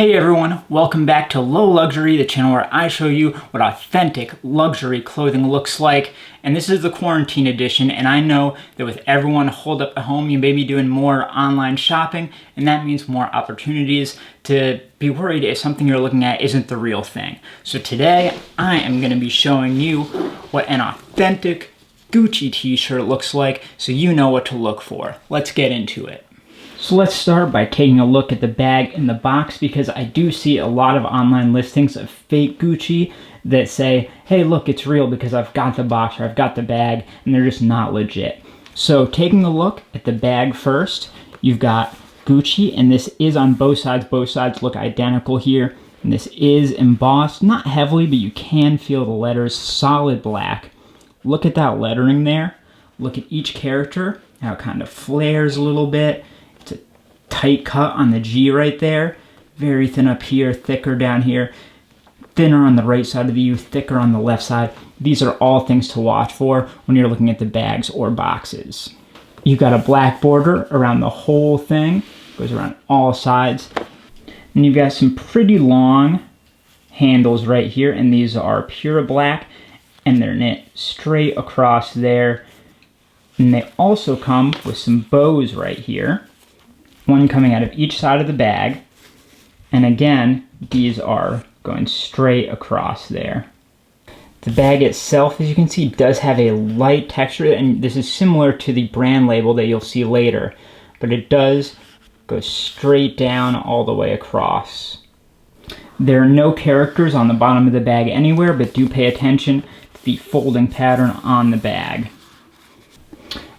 Hey everyone, welcome back to Low Luxury, the channel where I show you what authentic luxury clothing looks like. And this is the quarantine edition, and I know that with everyone holed up at home, you may be doing more online shopping, and that means more opportunities to be worried if something you're looking at isn't the real thing. So today, I am going to be showing you what an authentic Gucci t-shirt looks like, so you know what to look for. Let's get into it. So let's start by taking a look at the bag in the box, because I do see a lot of online listings of fake Gucci that say, hey look, it's real because I've got the box or I've got the bag, and they're just not legit. So taking a look at the bag first, you've got Gucci, and this is on both sides. Both sides look identical here, and this is embossed, not heavily, but you can feel the letters, solid black. Look at that lettering there. Look at each character, how it kind of flares a little bit. Tight cut on the G right there, very thin up here, thicker down here, thinner on the right side of the U, thicker on the left side. These are all things to watch for when you're looking at the bags or boxes. You've got a black border around the whole thing, goes around all sides. And you've got some pretty long handles right here, and these are pure black, and they're knit straight across there. And they also come with some bows right here. One coming out of each side of the bag, and again, these are going straight across there. The bag itself, as you can see, does have a light texture, and this is similar to the brand label that you'll see later, but it does go straight down all the way across. There are no characters on the bottom of the bag anywhere, but do pay attention to the folding pattern on the bag.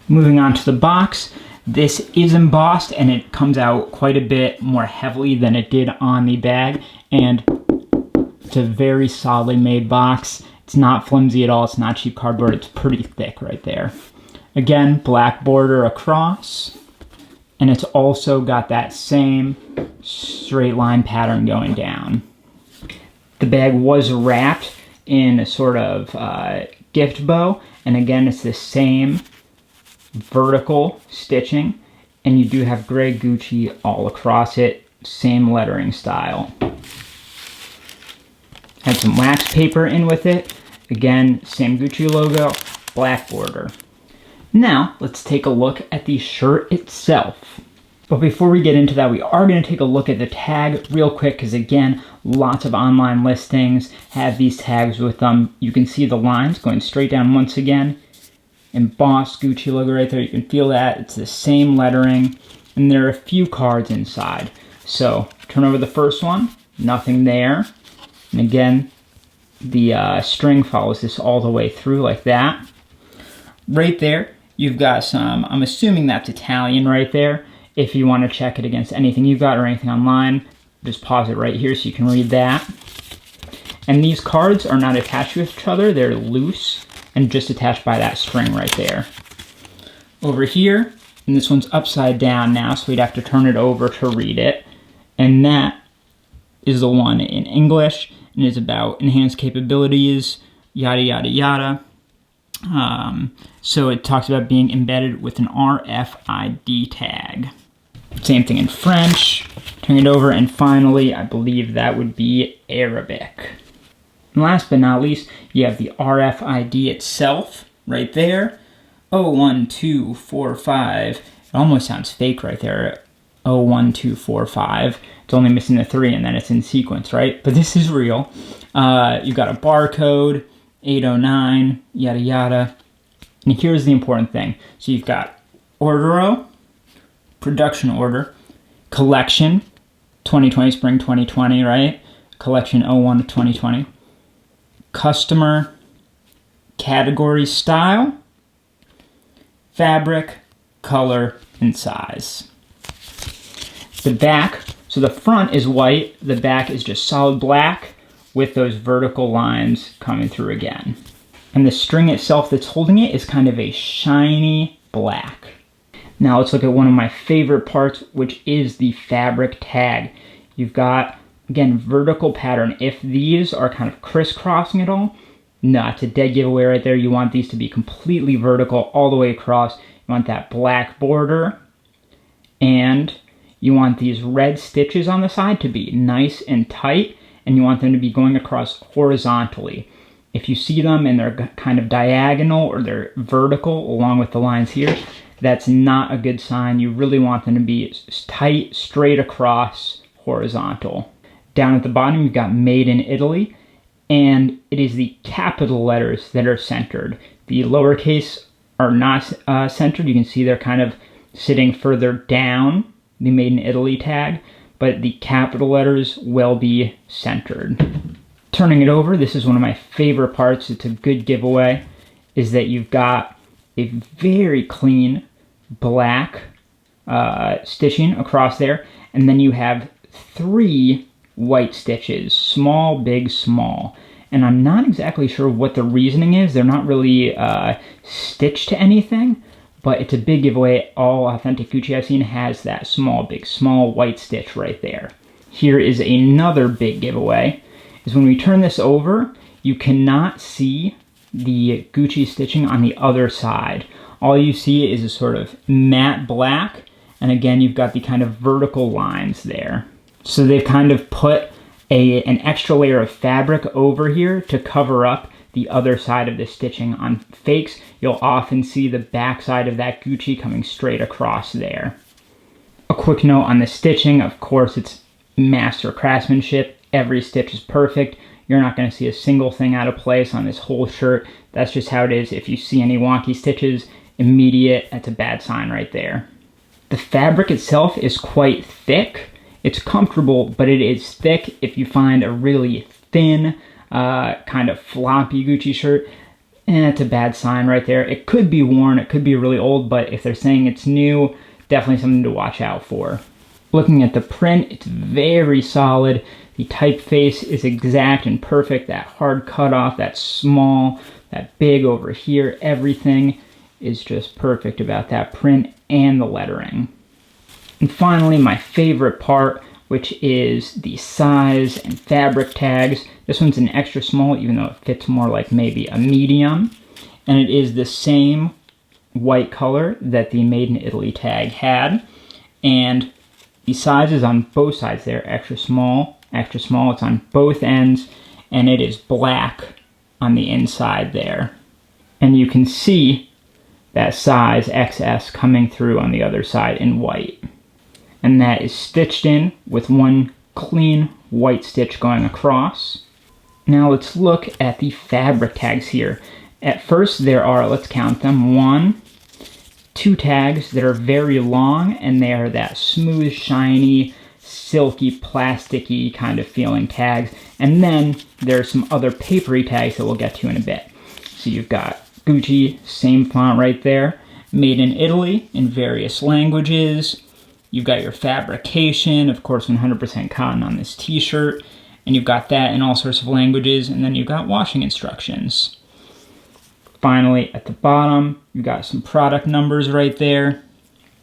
Moving on to the box. This is embossed, and it comes out quite a bit more heavily than it did on the bag, and it's a very solidly made box. It's not flimsy at all, it's not cheap cardboard, it's pretty thick right there. Again, black border across, and it's also got that same straight line pattern going down. The bag was wrapped in a sort of gift bow, and again, it's the same vertical stitching, and you do have gray Gucci all across it, same lettering style. Had some wax paper in with it, again same Gucci logo, black border. Now let's take a look at the shirt itself. But before we get into that, we are going to take a look at the tag real quick, because again, lots of online listings have these tags with them. You can see the lines going straight down once again. Embossed Gucci logo right there, you can feel that. It's the same lettering, and there are a few cards inside. So, turn over the first one, nothing there. And again, the string follows this all the way through like that. Right there, you've got some, I'm assuming that's Italian right there. If you want to check it against anything you've got or anything online, just pause it right here so you can read that. And these cards are not attached to each other, they're loose and just attached by that string right there. Over here, and this one's upside down now, so we'd have to turn it over to read it. And that is the one in English, and is about enhanced capabilities, yada yada yada. So it talks about being embedded with an RFID tag. Same thing in French. Turn it over, and finally, I believe that would be Arabic. And last but not least, you have the RFID itself, right there. 01245. It almost sounds fake right there. 01245. It's only missing the 3, and then it's in sequence, right? But this is real. You've got a barcode, 809, yada yada. And here's the important thing. So you've got ordero, production order, collection, 2020, spring 2020, right? Collection 01 to 2020. Customer, category, style, fabric, color, and size. The back, so the front is white, the back is just solid black with those vertical lines coming through again. And the string itself that's holding it is kind of a shiny black. Now let's look at one of my favorite parts, which is the fabric tag. You've got, again, vertical pattern. If these are kind of crisscrossing at all, no, it's a dead giveaway right there. You want these to be completely vertical all the way across. You want that black border, and you want these red stitches on the side to be nice and tight, and you want them to be going across horizontally. If you see them and they're kind of diagonal or they're vertical along with the lines here, that's not a good sign. You really want them to be tight, straight across, horizontal. Down at the bottom, you've got Made in Italy, and it is the capital letters that are centered. The lowercase are not centered. You can see they're kind of sitting further down the Made in Italy tag, but the capital letters will be centered. Turning it over, this is one of my favorite parts. It's a good giveaway, is that you've got a very clean black stitching across there, and then you have 3 white stitches, small, big, small. And I'm not exactly sure what the reasoning is. They're not really stitched to anything, but it's a big giveaway. All authentic Gucci I've seen has that small, big, small white stitch right there. Here is another big giveaway, is when we turn this over, you cannot see the Gucci stitching on the other side. All you see is a sort of matte black, and again, you've got the kind of vertical lines there. So they've kind of put an extra layer of fabric over here to cover up the other side of the stitching. On fakes, you'll often see the back side of that Gucci coming straight across there. A quick note on the stitching, of course, it's master craftsmanship. Every stitch is perfect. You're not going to see a single thing out of place on this whole shirt. That's just how it is. If you see any wonky stitches, immediate, that's a bad sign right there. The fabric itself is quite thick. It's comfortable, but it is thick. If you find a really thin, kind of floppy Gucci shirt, it's a bad sign right there. It could be worn, it could be really old, but if they're saying it's new, definitely something to watch out for. Looking at the print, it's very solid. The typeface is exact and perfect. That hard cutoff, that small, that big over here, everything is just perfect about that print and the lettering. And finally, my favorite part, which is the size and fabric tags. This one's an extra small, even though it fits more like maybe a medium. And it is the same white color that the Made in Italy tag had. And the size is on both sides there, extra small, it's on both ends, and it is black on the inside there. And you can see that size XS coming through on the other side in white. And that is stitched in with one clean white stitch going across. Now let's look at the fabric tags here. At first there are, let's count them, 1, 2 tags that are very long, and they are that smooth, shiny, silky, plasticky kind of feeling tags. And then there's some other papery tags that we'll get to in a bit. So you've got Gucci, same font right there, Made in Italy in various languages. You've got your fabrication, of course 100% cotton on this t-shirt, and you've got that in all sorts of languages, and then you've got washing instructions. Finally, at the bottom, you've got some product numbers right there.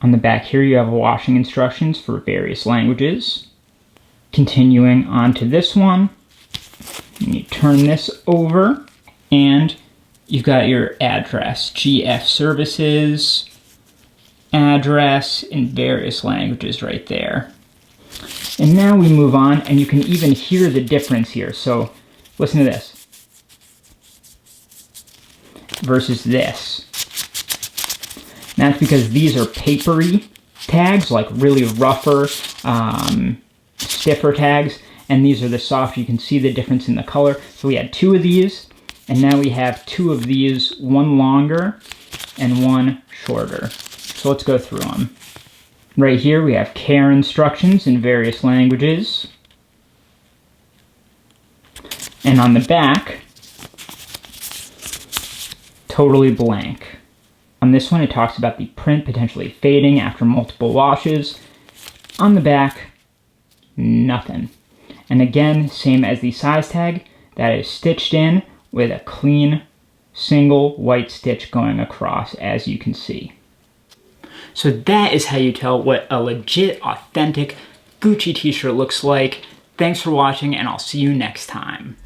On the back here, you have washing instructions for various languages. Continuing on to this one, you turn this over, and you've got your address, GF Services, address in various languages right there. And now we move on, and you can even hear the difference here. So listen to this versus this. And that's because these are papery tags, like really rougher, stiffer tags, and these are the soft. You can see the difference in the color. So we had 2 of these, and now we have 2 of these, one longer and one shorter. So let's go through them. Right here we have care instructions in various languages. And on the back, totally blank. On this one, it talks about the print potentially fading after multiple washes. On the back, nothing. And again, same as the size tag, that is stitched in with a clean, single white stitch going across, as you can see. So that is how you tell what a legit, authentic Gucci t-shirt looks like. Thanks for watching, and I'll see you next time.